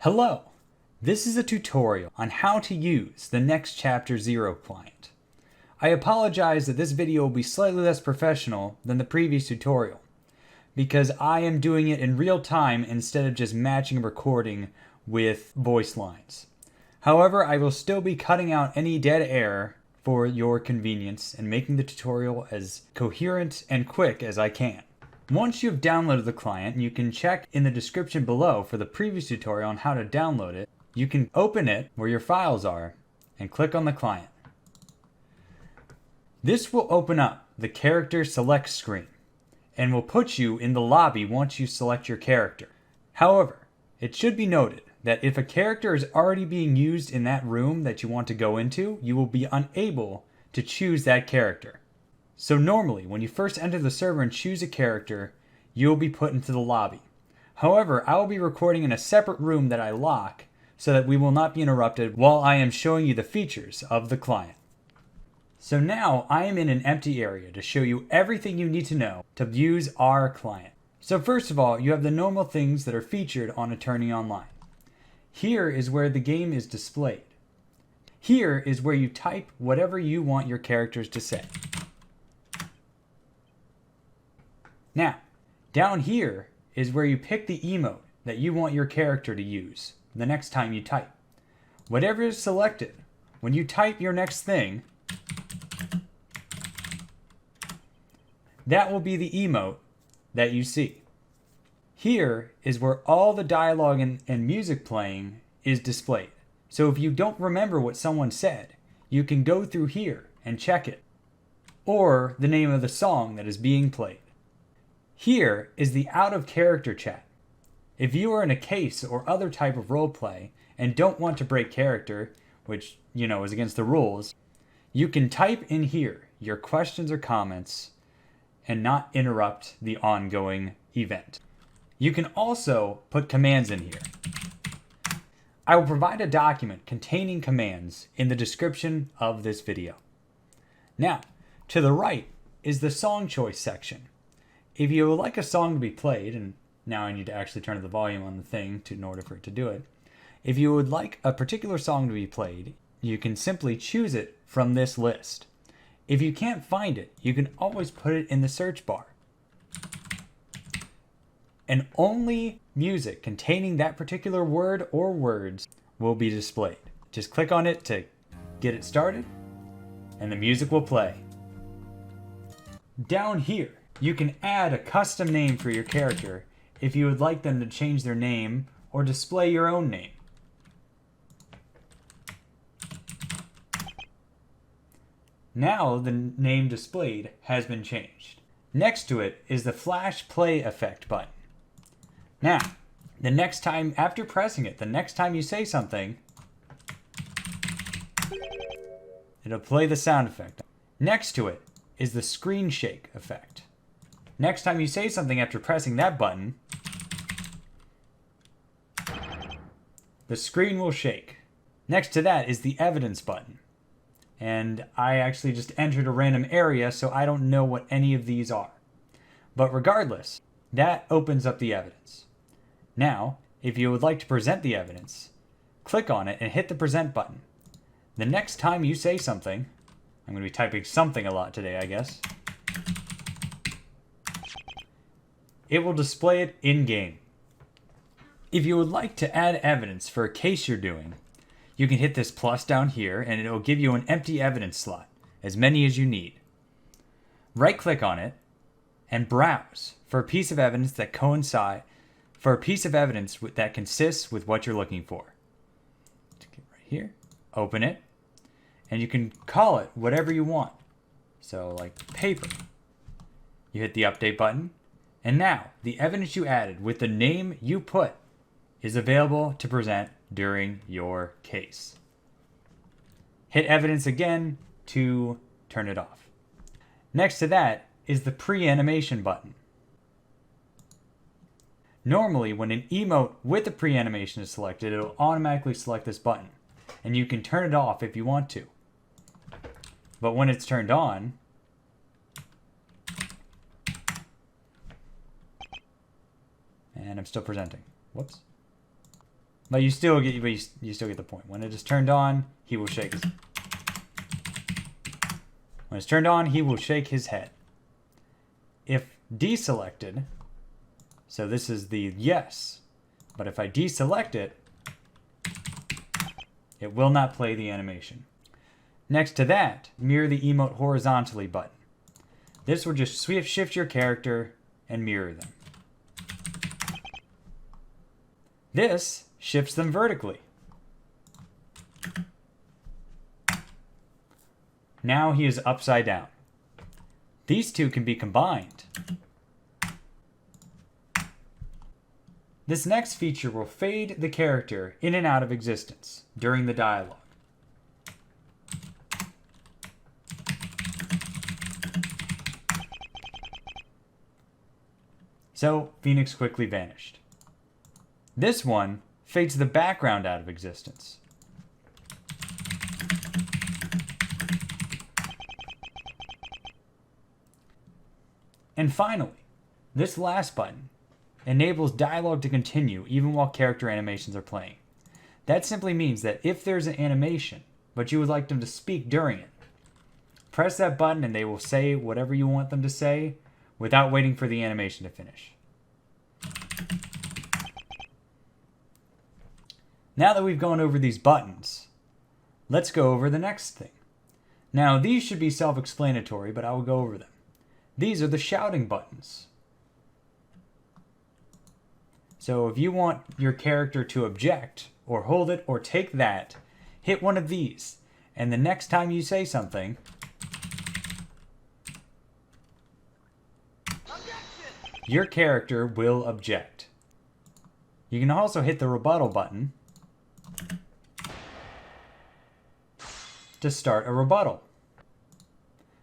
Hello! This is a tutorial on how to use the Next Chapter 0 client. I apologize that this video will be slightly less professional than the previous tutorial, because I am doing it in real time instead of just matching a recording with voice lines. However, I will still be cutting out any dead air for your convenience and making the tutorial as coherent and quick as I can. Once you've downloaded the client, you can check in the description below for the previous tutorial on how to download it. You can open it where your files are and click on the client. This will open up the character select screen and will put you in the lobby once you select your character. However, it should be noted that if a character is already being used in that room that you want to go into, you will be unable to choose that character. So normally, when you first enter the server and choose a character, you will be put into the lobby. However, I will be recording in a separate room that I lock so that we will not be interrupted while I am showing you the features of the client. So now I am in an empty area to show you everything you need to know to use our client. So first of all, you have the normal things that are featured on Attorney Online. Here is where the game is displayed. Here is where you type whatever you want your characters to say. Now, down here is where you pick the emote that you want your character to use the next time you type. Whatever is selected, when you type your next thing, that will be the emote that you see. Here is where all the dialogue and music playing is displayed. So if you don't remember what someone said, you can go through here and check it, or the name of the song that is being played. Here is the out of character chat. If you are in a case or other type of roleplay and don't want to break character, which, is against the rules, you can type in here your questions or comments and not interrupt the ongoing event. You can also put commands in here. I will provide a document containing commands in the description of this video. Now, to the right is the song choice section. If you would like a song to be played, and now I need to actually turn the volume on the thing in order for it to do it. If you would like a particular song to be played, you can simply choose it from this list. If you can't find it, you can always put it in the search bar. And only music containing that particular word or words will be displayed. Just click on it to get it started, and the music will play. Down here, you can add a custom name for your character if you would like them to change their name or display your own name. Now the name displayed has been changed. Next to it is the flash play effect button. Now, the next time, after pressing it, the next time you say something, it'll play the sound effect. Next to it is the screen shake effect. Next time you say something after pressing that button, the screen will shake. Next to that is the evidence button. And I actually just entered a random area, so I don't know what any of these are. But regardless, that opens up the evidence. Now, if you would like to present the evidence, click on it and hit the present button. The next time you say something, I'm going to be typing something a lot today, I guess. It will display it in-game. If you would like to add evidence for a case you're doing, you can hit this plus down here and it will give you an empty evidence slot, as many as you need. Right-click on it and browse for a piece of evidence that that consists with what you're looking for. Right here, open it, and you can call it whatever you want. So like paper. You hit the update button. And now, the evidence you added with the name you put is available to present during your case. Hit evidence again to turn it off. Next to that is the preanimation button. Normally, when an emote with the preanimation is selected, it will automatically select this button, and you can turn it off if you want to. But when it's turned on, and I'm still presenting. Whoops. But you still get the point. When it is turned on, he will shake his. When it's turned on, he will shake his head. If deselected, so this is the yes, but if I deselect it, it will not play the animation. Next to that, mirror the emote horizontally button. This will just shift your character and mirror them. This shifts them vertically. Now he is upside down. These two can be combined. This next feature will fade the character in and out of existence during the dialogue. So, Phoenix quickly vanished. This one fades the background out of existence. And finally, this last button enables dialogue to continue even while character animations are playing. That simply means that if there's an animation, but you would like them to speak during it, press that button and they will say whatever you want them to say without waiting for the animation to finish. Now that we've gone over these buttons, let's go over the next thing. Now, these should be self-explanatory, but I will go over them. These are the shouting buttons. So if you want your character to object, or hold it, or take that, hit one of these. And the next time you say something, your character will object. You can also hit the rebuttal button to start a rebuttal.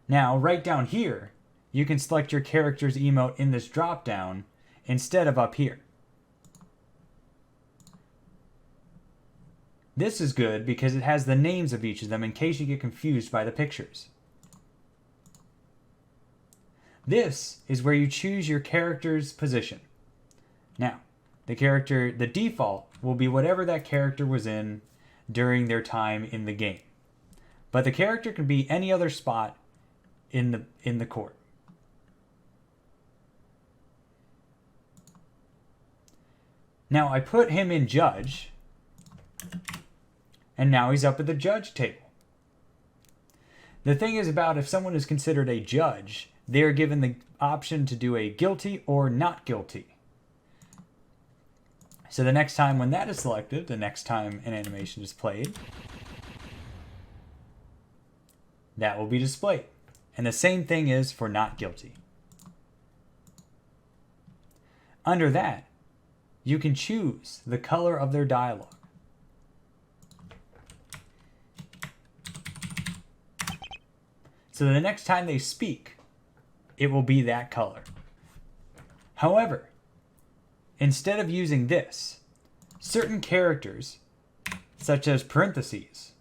Now, right down here, you can select your character's emote in this drop-down instead of up here. This is good because it has the names of each of them in case you get confused by the pictures. This is where you choose your character's position. Now, the default will be whatever that character was in during their time in the game. But the character can be any other spot in the court. Now I put him in judge, and now he's up at the judge table. The thing is about if someone is considered a judge, they are given the option to do a guilty or not guilty. So the next time when that is selected, the next time an animation is played, that will be displayed. And the same thing is for not guilty. Under that, you can choose the color of their dialogue. So the next time they speak, it will be that color. However, instead of using this, certain characters, such as parentheses,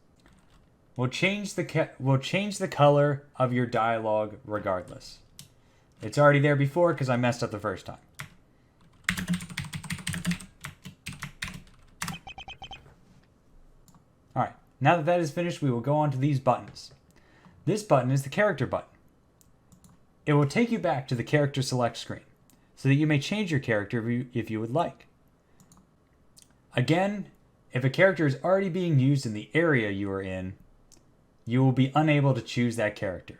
will change the color of your dialogue regardless. It's already there before because I messed up the first time. Alright, now that is finished, we will go on to these buttons. This button is the character button. It will take you back to the character select screen so that you may change your character if you would like. Again, if a character is already being used in the area you are in, you will be unable to choose that character.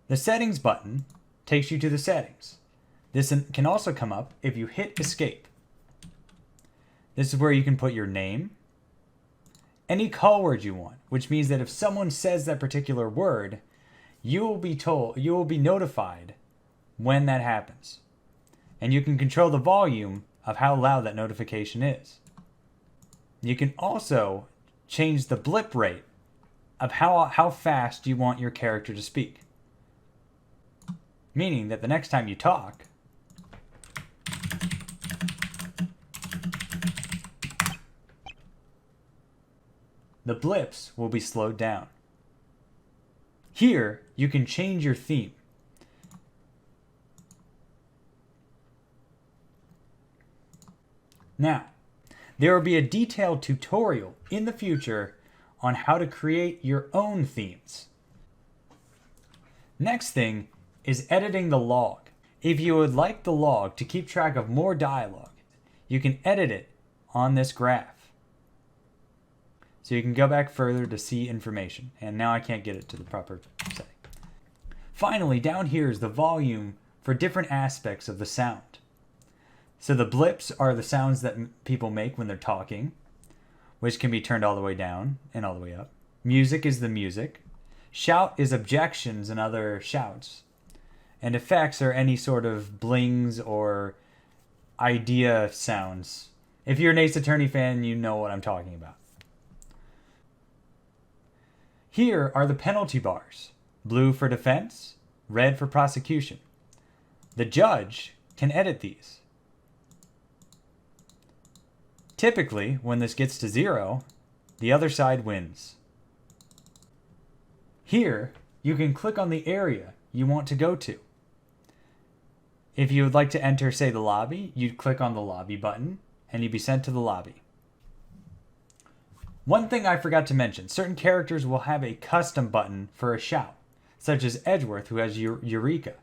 The settings button takes you to the settings. This can also come up if you hit escape. This is where you can put your name, any call word you want, which means that if someone says that particular word, you will be notified when that happens. And you can control the volume of how loud that notification is. You can also change the blip rate of how fast you want your character to speak. Meaning that the next time you talk, the blips will be slowed down. Here, you can change your theme. Now, There will be a detailed tutorial in the future on how to create your own themes. Next thing is editing the log. If you would like the log to keep track of more dialogue, you can edit it on this graph. So you can go back further to see information. And now I can't get it to the proper setting. Finally, down here is the volume for different aspects of the sound. So the blips are the sounds that people make when they're talking, which can be turned all the way down and all the way up. Music is the music. Shout is objections and other shouts. And effects are any sort of blings or idea sounds. If you're an Ace Attorney fan, you know what I'm talking about. Here are the penalty bars. Blue for defense, red for prosecution. The judge can edit these. Typically, when this gets to 0, the other side wins. Here, you can click on the area you want to go to. If you would like to enter, say, the lobby, you'd click on the lobby button, and you'd be sent to the lobby. One thing I forgot to mention, certain characters will have a custom button for a shout, such as Edgeworth, who has Eureka.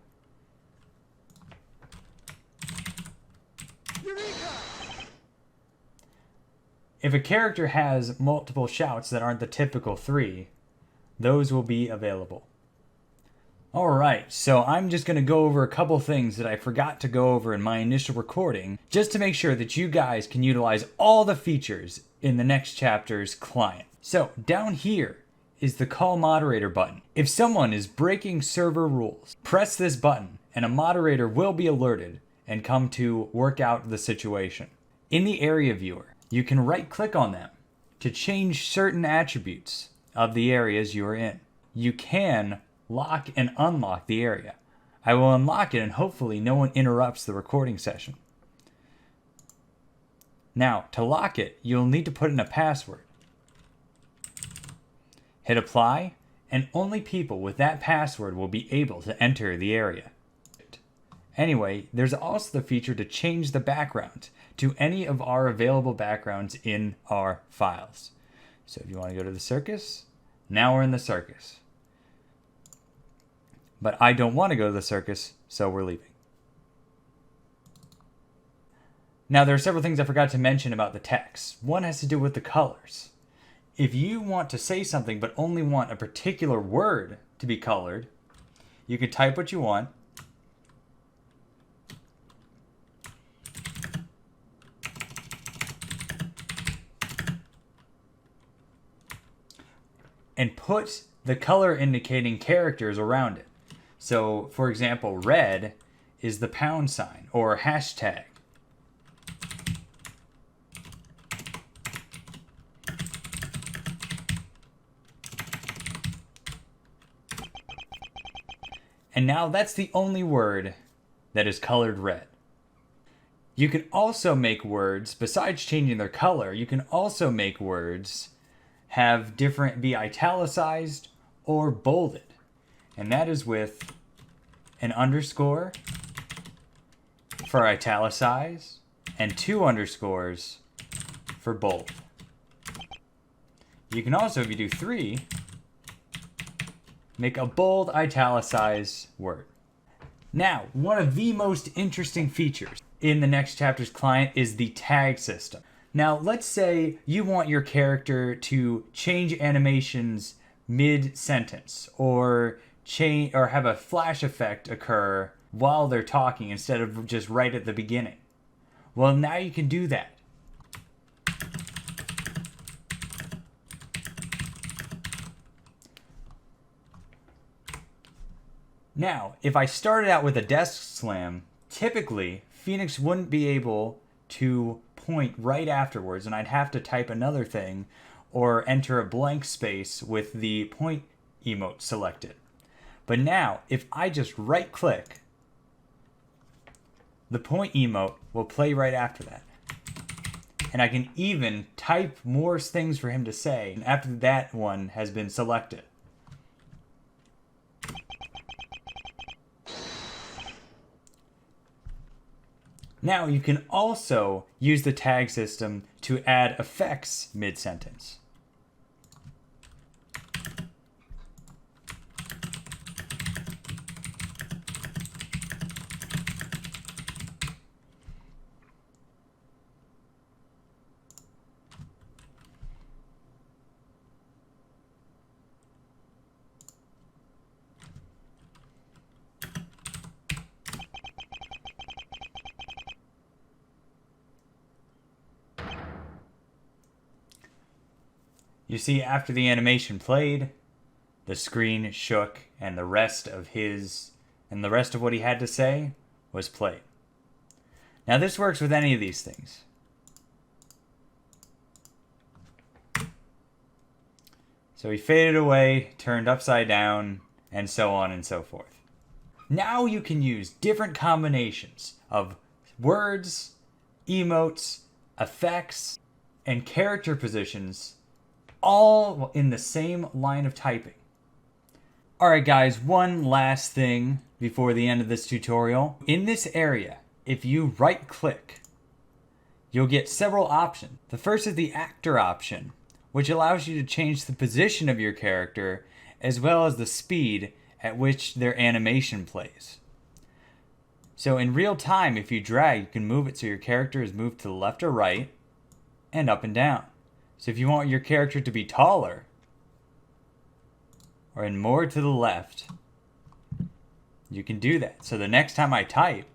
If a character has multiple shouts that aren't the typical 3, those will be available. Alright, so I'm just going to go over a couple things that I forgot to go over in my initial recording, just to make sure that you guys can utilize all the features in the next chapter's client. So, down here is the Call Moderator button. If someone is breaking server rules, press this button and a moderator will be alerted and come to work out the situation. In the area viewer, you can right-click on them to change certain attributes of the areas you are in. You can lock and unlock the area. I will unlock it and hopefully no one interrupts the recording session. Now, to lock it, you'll need to put in a password. Hit apply, and only people with that password will be able to enter the area. Anyway, there's also the feature to change the background to any of our available backgrounds in our files. So if you want to go to the circus, now we're in the circus. But I don't want to go to the circus, so we're leaving. Now there are several things I forgot to mention about the text. One has to do with the colors. If you want to say something but only want a particular word to be colored, you can type what you want. And put the color indicating characters around it. So, for example, red is the pound sign or hashtag. And now that's the only word that is colored red. You can also make words, besides changing their color, you can also make words have be italicized or bolded. And that is with an underscore for italicize and 2 underscores for bold. You can also, if you do 3, make a bold italicized word. Now, one of the most interesting features in the next chapter's client is the tag system. Now, let's say you want your character to change animations mid-sentence or have a flash effect occur while they're talking instead of just right at the beginning. Well, now you can do that. Now, if I started out with a desk slam, typically Phoenix wouldn't be able to point right afterwards, and I'd have to type another thing or enter a blank space with the point emote selected. But now, if I just right-click, the point emote will play right after that. And I can even type more things for him to say after that one has been selected. Now you can also use the tag system to add effects mid-sentence. You see, after the animation played, the screen shook and the rest of what he had to say was played. Now this works with any of these things. So he faded away, turned upside down, and so on and so forth. Now you can use different combinations of words, emotes, effects, and character positions all in the same line of typing. Alright guys, one last thing before the end of this tutorial. In this area, if you right click, you'll get several options. The first is the actor option, which allows you to change the position of your character as well as the speed at which their animation plays. So in real time, if you drag, you can move it so your character is moved to the left or right and up and down. So if you want your character to be taller or in more to the left, you can do that. So the next time I type,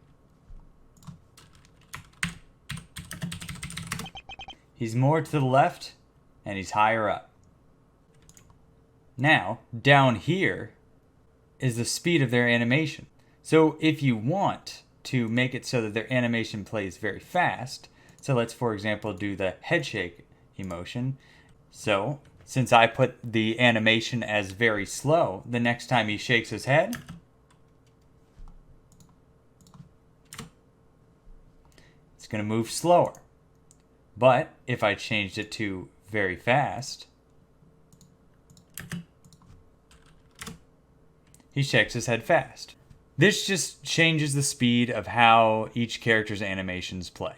he's more to the left and he's higher up. Now, down here is the speed of their animation. So if you want to make it so that their animation plays very fast, so let's, for example, do the head shake emotion. So, since I put the animation as very slow, the next time he shakes his head, it's going to move slower. But if I changed it to very fast, he shakes his head fast. This just changes the speed of how each character's animations play.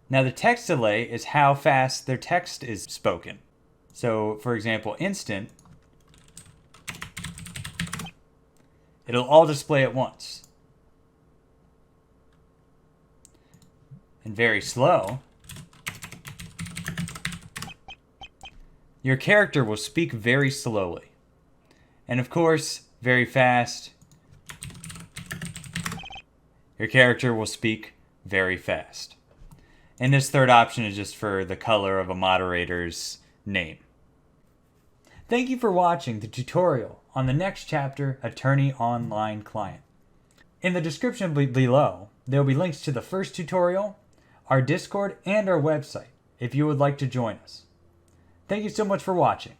Now the text delay is how fast their text is spoken. So for example, instant, it'll all display at once. And very slow, your character will speak very slowly. And of course, very fast, your character will speak very fast. And this third option is just for the color of a moderator's name. Thank you for watching the tutorial on the next chapter, Attorney Online Client. In the description below, there will be links to the first tutorial, our Discord, and our website if you would like to join us. Thank you so much for watching.